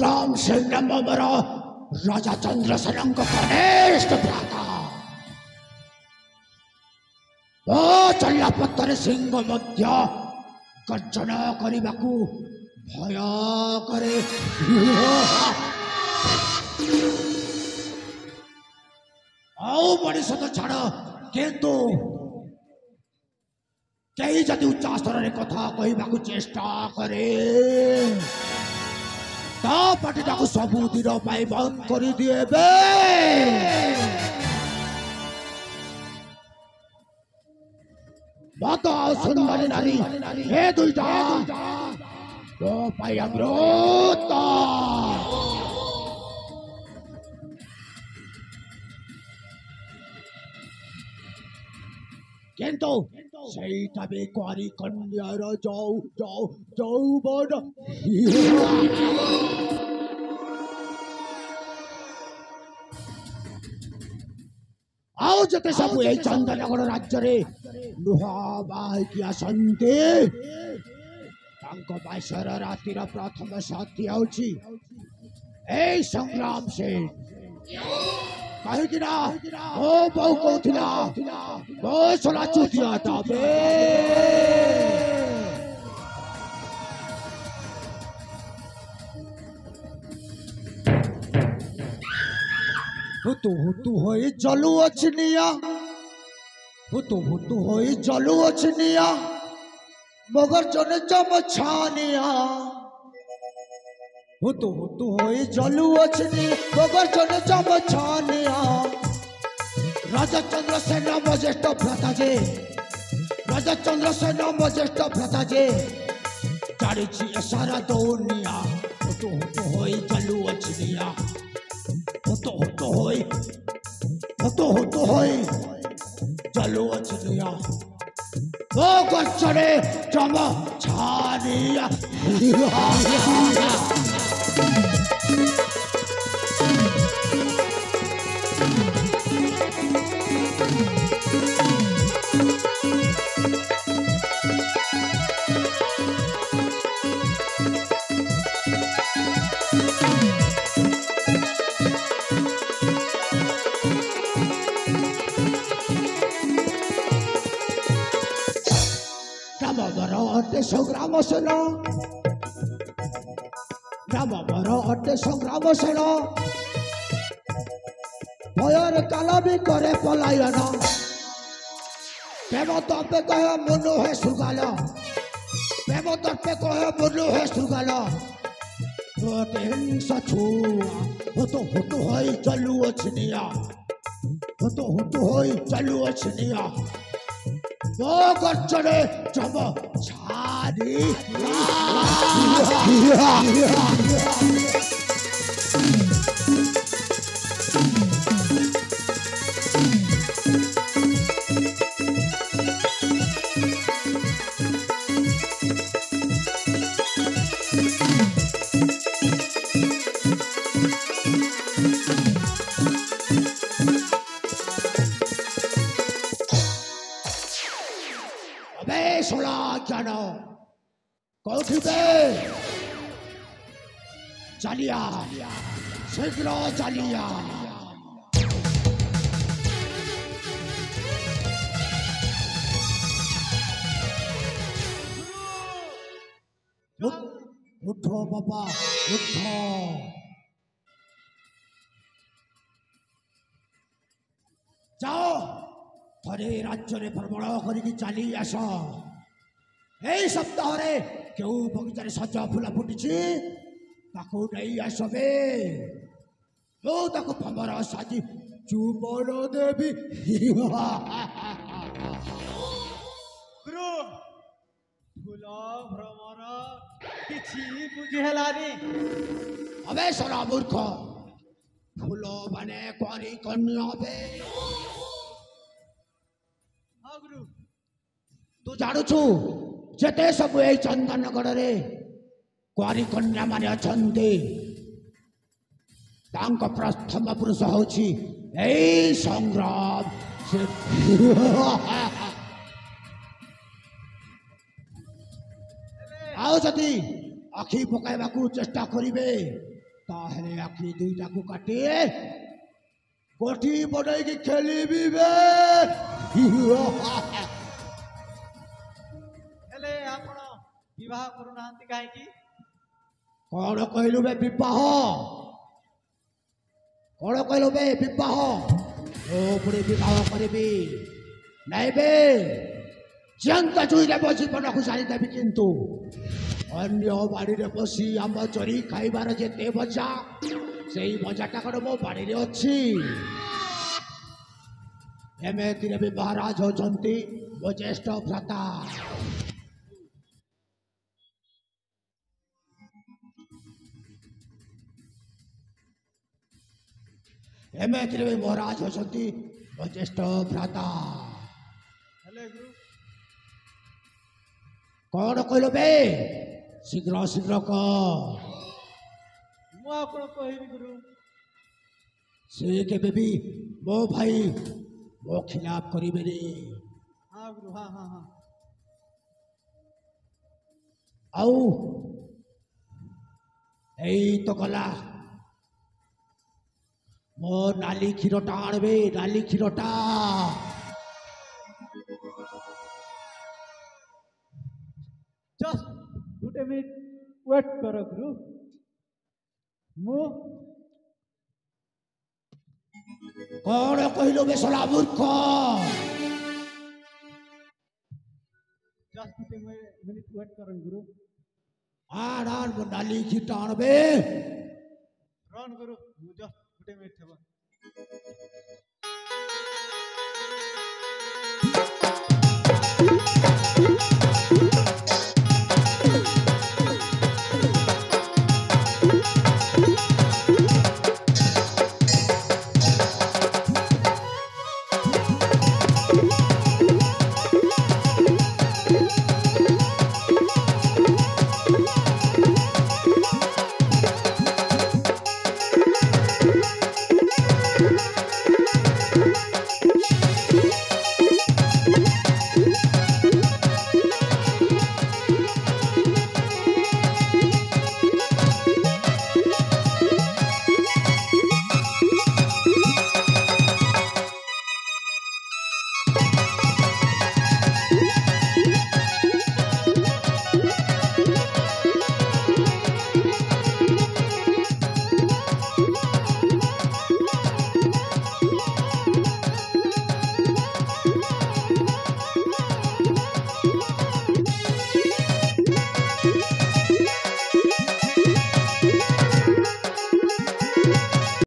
संग्राम सिंह नंबर राजा चंद्रसेन कनिष्ठ भ्राता चल्लापत्तर सिंह मध्य गर्जन करने को भय करे मनीष तो छाड़ किंतु कई जदि उच्च स्तर में कथा कहवाक चेष्टा करे पार्टी सबुदिन बंद कर दिए मत सुंदरी नारी हे दुईटा तो अमृत किंतु सहीटा भी कुआरी कन्यार जाऊ जाऊ जाऊ बड़ आओ जते सब यही चंदनगढ़ राज्य रे लुहा बाहिकी आसंते बाईसर रातिर प्रथम साथी आउची ए संग्राम सिंह कहीं ओ बहु कहला बहुत सोला चुतिया ताबे हुतु होई जलू अछनिया हुतु होई जलू अछनिया मगर जने चम छानिया हुतु होई जलू अछनी मगर जने चम छानिया राजा चंद्रसेन ज्येष्ठ भ्राता जे राजा चंद्रसेन ज्येष्ठ भ्राता जे जानी सारा दौनिया हुतु होई जलू अछनिया हुतु होई जलू अछनिया वो गच्छरे चम छानिया संग्राम सेन रामवर अटे संग्राम सेन भयर काल भी करे पलायन प्रेम तर्पे कहे मुनु है सुगाल प्रेम तर्पे कहे मुनु है सुगाल हिंसा छुआ हुतु होई चलू अछनिया हुतु होई चलू अछनिया वो गर्जने चम छानी चलिया शीघ्र चलिया उठो बाबा उठो जाओ थरे राज्य में भ्रमण करिकी चली आस ए सप्ताह रे क्यों बगीचारे सज फुला फुटी ताकू नहीं आसबे तो ताकू भमर साजी चुमन देवी गुरु फूल भ्रमर किछि बुझेलानी अबे सोना मूर्ख फूल माने कुआरी कन्या बे हाँ गुरु तू जानु छु जेते सब ए चंदनगढ़ रे कुआरी कन्या माने अछंती तांको प्रथम पुरुष होछि ए संग्राम आओ जदि आखि पकाइबाकू चेष्टा करिवे ତାହେଲେ ଆଖି ଦୁଇଟାକୁ କାଟି ଗୋଟି ବନେଇକି ଖେଳିବି ବେ। ହେଲେ ଆପଣ ବିବାହ କରୁନାହାନ୍ତି କାହିଁକି? କଣ କହିଲୁ ବେ ବିବାହ? କଣ କହିଲୁ ବେ ବିବାହ? ମୁଁ ପୁଣି ବିବାହ କରିବି ନାଇଁ ବେ। ଜିଅନ୍ତା ଜୁଇରେ ମୋ ଜୀବନକୁ ସାରିଦେବି, କିନ୍ତୁ ଅନ୍ୟ ବାଡ଼ିରେ ବସି ଆମ୍ବ ଚୋରି ଖାଇବାର ଯେତେ ମଜା, ସେଇ ମଜାଟା କଣ ମୋ ବାଡ଼ିରେ ଅଛି? ଏମିତିରେ ବି ମହାରାଜ ହଉଛନ୍ତି ମୋ ଜ୍ୟେଷ୍ଠ ଭ୍ରାତା। ଏମିତିରେ ବି ମହାରାଜ ହଉଛନ୍ତି ମୋ ଜ୍ୟେଷ୍ଠ ଭ୍ରାତା। ହେଲେ ଗୁରୁ କଣ କହିଲ ବେ? ଶୀଘ୍ର ଶୀଘ୍ର କହ। ମୁଁ ଆଉ କଣ କହିବି ଗୁରୁ? ସେ କେବେ ବି ମୋ ଭାଇ ମୋ ଖିଲାପ କରିବେନି। ହଁ ଗୁରୁ, ହଁ ହଁ ହଁ। ଆଉ ଏଇ ତ ଗଲା ମୋ ନାଲି କ୍ଷୀରଟା ଆଣବେ, ନାଲି କ୍ଷୀରଟା। ଜଷ୍ଟ ଗୋଟେ ମିନିଟ୍ ୱେଟ୍ କର ଗୁରୁ। ମୁଁ କଣ କହିଲୁ ବେ ଶଳା ମୂର୍ଖ? ଜଷ୍ଟ ଗୋଟେ ମିନିଟ୍ ୱେଟ୍ କରନ୍ତୁ ଗୁରୁ। ଆଣ ଆଣ ମୋ ନାଲି କ୍ଷୀରଟା ଆଣବେ। ରନ୍ ଗୁରୁ, ମୁଁ ଜଷ୍ଟ ଗୋଟେ ମିନିଟ୍ ହେବ।